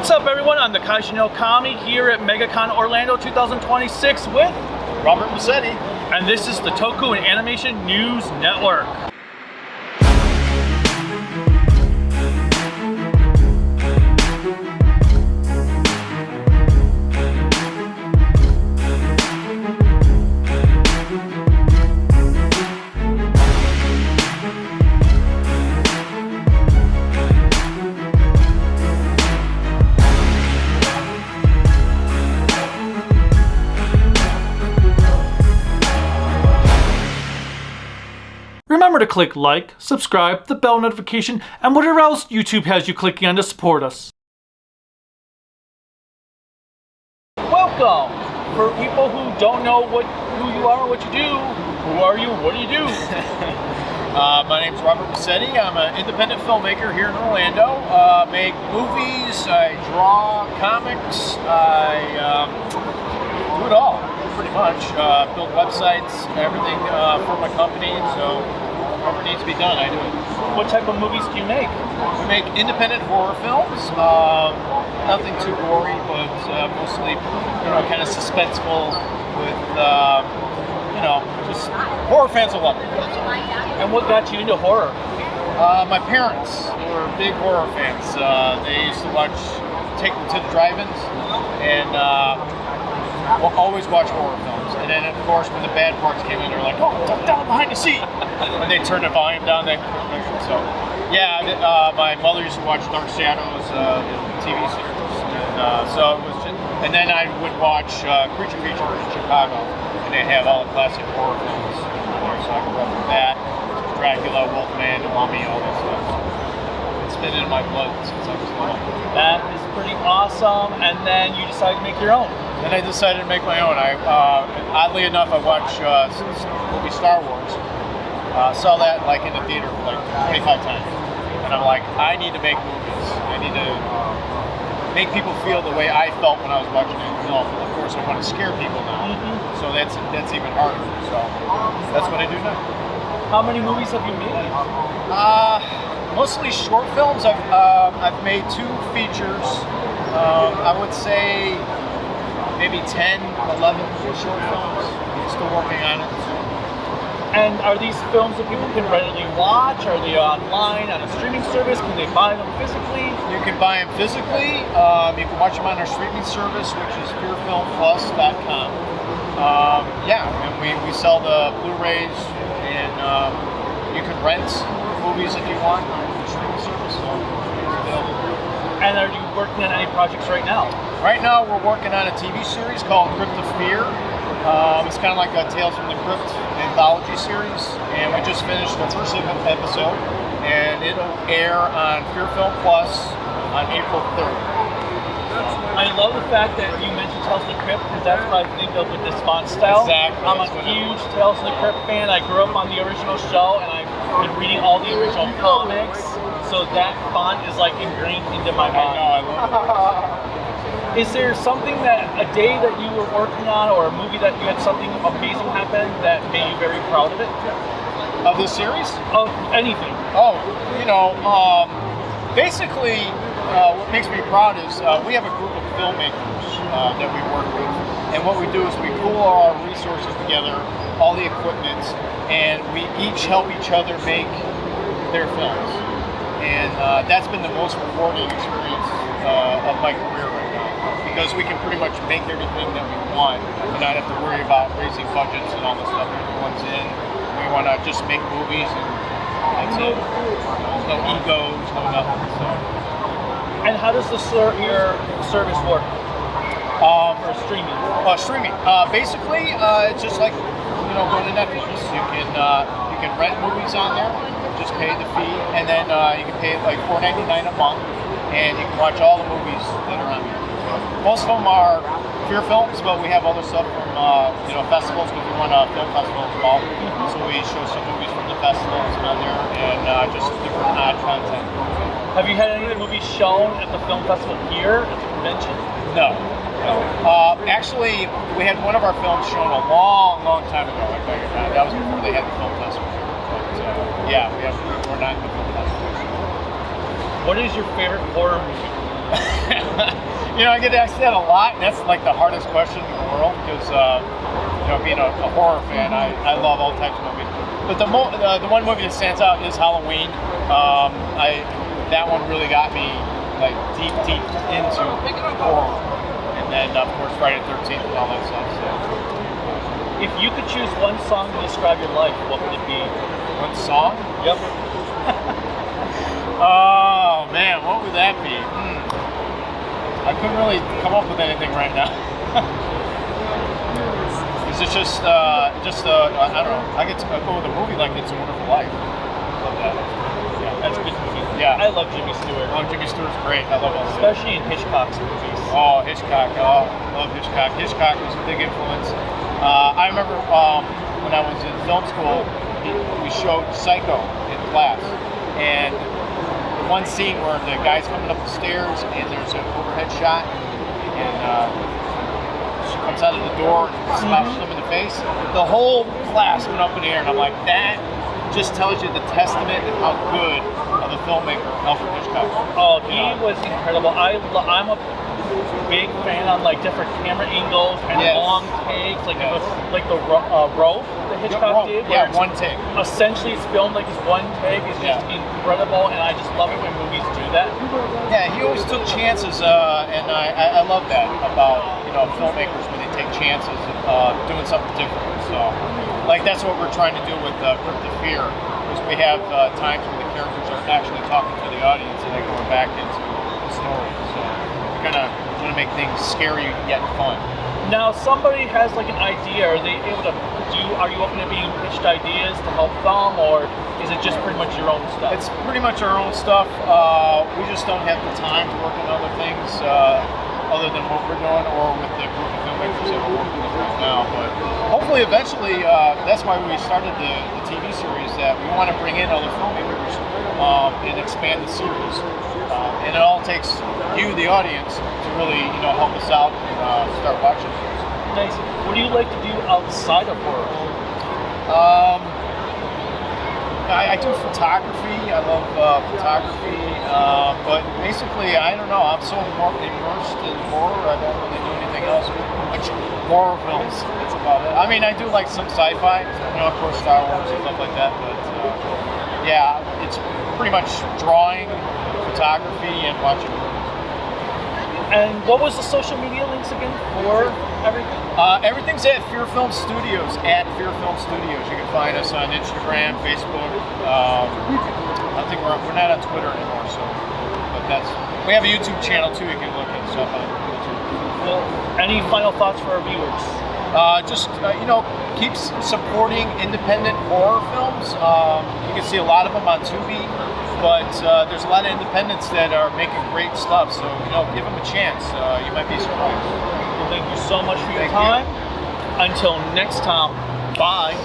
What's up, everyone? I'm the Kaiju no Kami here at MegaCon Orlando 2026 with Robert Massetti. And this is the Toku and Animation News Network. Remember to click like, subscribe, the bell notification, and whatever else YouTube has you clicking on to support us. Welcome! For people who don't know who you are, what you do, who are you, what do you do? My name's Robert Massetti. I'm an independent filmmaker here in Orlando. Make movies, I draw comics, I do it all, pretty much. Build websites, everything for my company, so whatever needs to be done, I do it. What type of movies do you make? We make independent horror films, nothing too gory, but mostly, kind of suspenseful with, just horror fans will love it. And what got you into horror? My parents were big horror fans. They used to take them to the drive-ins, and we'll always watch horror films. And then, of course, when the bad parts came in, they were like, "Oh, duck down behind the seat!" And they turned the volume down. So, yeah, my mother used to watch Dark Shadows, the TV series. And so it was just, and then I would watch Creature Feature in Chicago, and they have all the classic horror films. So I grew up with that. Dracula, Wolfman, the Mummy, all that stuff. It's been in my blood since I was little. That is pretty awesome. And then you decided to make your own. Then I decided to make my own. Oddly enough, I watched movie Star Wars. Saw that in the theater for 25 times. And I'm like, I need to make movies. I need to make people feel the way I felt when I was watching a film. Of course, I want to scare people now. So that's even harder. So that's what I do now. How many movies have you made? Mostly short films. I've made 2 features. I would say maybe 10, 11 short films. Still working on it. And are these films that people can readily watch? Are they online on a streaming service? Can they buy them physically? You can buy them physically. You can watch them on our streaming service, which is fearfilmplus.com. And we sell the Blu-rays, and you can rent movies if you want on the streaming service. So it's available. And are you working on any projects right now? Right now, we're working on a TV series called Crypt of Fear. It's kind of like a Tales from the Crypt anthology series, and we just finished the first episode, and it'll air on Fear Film Plus on April 3rd. I love the fact that you mentioned Tales from the Crypt, because that's what I think of with this font style. Exactly. I'm a huge Tales from the Crypt fan. I grew up on the original show, and I've been reading all the original comics, so that font is ingrained into my mind. I know, I love it. Is there something a day that you were working on, or a movie that you had something amazing happen that made you very proud of it? Of this series? Of anything. Basically, what makes me proud is we have a group of filmmakers that we work with, and what we do is we pool our resources together, all the equipment, and we each help each other make their films. And that's been the most rewarding experience of my career right now, because we can pretty much make everything that we want and not have to worry about raising budgets and all this stuff. Everyone's in. We want to just make movies, and that's it. There's no egos, no nothing. So. And how does your service work for streaming? Streaming. Basically, it's just like going to Netflix. You can rent movies on there, just pay the fee, and then you can pay $4.99 a month, and you can watch all the movies that are on there. Most of them are Fear films, but we have other stuff from festivals, because we run a film festival as well. So we show some movies from the festivals on there, and just different odd content. Have you had any of the movies shown at the film festival here at the convention? No. Actually, we had one of our films shown a long, long time ago at MegaCon. That was before they had the film festival. But we're not in the film festival. What is your favorite horror movie? You know, I get asked that a lot, and that's like the hardest question in the world because, you know, being a horror fan, I love all types of movies. But the one movie that stands out is Halloween. That one really got me like deep into horror, and then of course Friday the 13th and all that stuff. So, If you could choose one song to describe your life, what would it be? one song? Yep. Oh man, what would that be? I couldn't really come up with anything right now. Is it just I don't know. I get to go with a movie like It's a Wonderful Life. Love that. Yeah, That's a good movie. Yeah. I love Jimmy Stewart. Oh, Jimmy Stewart's great. I love all of it. Especially in Hitchcock's movies. Oh, Hitchcock. Oh, love Hitchcock. Hitchcock was a big influence. I remember when I was in film school, we showed Psycho in class, and one scene where the guy's coming up the stairs and there's an overhead shot, and she comes out of the door and smashes him in the face. The whole class went up in the air, and I'm like, that just tells you the testament and how good of a filmmaker Alfred Hitchcock was. Oh, he was incredible. I'm a big fan on like different camera angles and Yes. long takes, like Yes. the Rope that Hitchcock did. where Yeah, one take. Essentially, it's filmed like it's one take. It's just Yeah. incredible, and I just love it when movies do that. Yeah, he always took chances, and I love that about filmmakers when they take chances of doing something different. So, like that's what we're trying to do with Crypt of Fear, is we have times when the characters are actually talking to the audience and they're going back into the story. So we kind of want to make things scary yet fun. Now, somebody has like an idea. Are they able to Are you open to being pitched ideas to help them, or is it just pretty much your own stuff? It's pretty much our own stuff. We just don't have the time to work on other things other than what we're doing, or with the group of filmmakers that we're working with right now. But hopefully, eventually, that's why we started the TV series. That we want to bring in other filmmakers and expand the series. And it all takes you, the audience, to really help us out and start watching. Nice. What do you like to do outside of horror? I do photography. I love photography, but basically, I don't know. I'm so immersed in horror. I don't really do anything else. Much horror films. That's about it. I mean, I do like some sci-fi. Of course, Star Wars and stuff like that. But yeah, it's pretty much drawing, photography, and watching movies. And what was the social media links again for everything? Everything's at Fear Film Studios. At Fear Film Studios, you can find us on Instagram, Facebook. I think we're not on Twitter anymore, but we have a YouTube channel too. You can look at stuff on YouTube. Well, any final thoughts for our viewers? Keep supporting independent horror films. You can see a lot of them on Tubi, but there's a lot of independents that are making great stuff. So give them a chance. You might be surprised. Well, thank you so much for your time. Until next time, bye.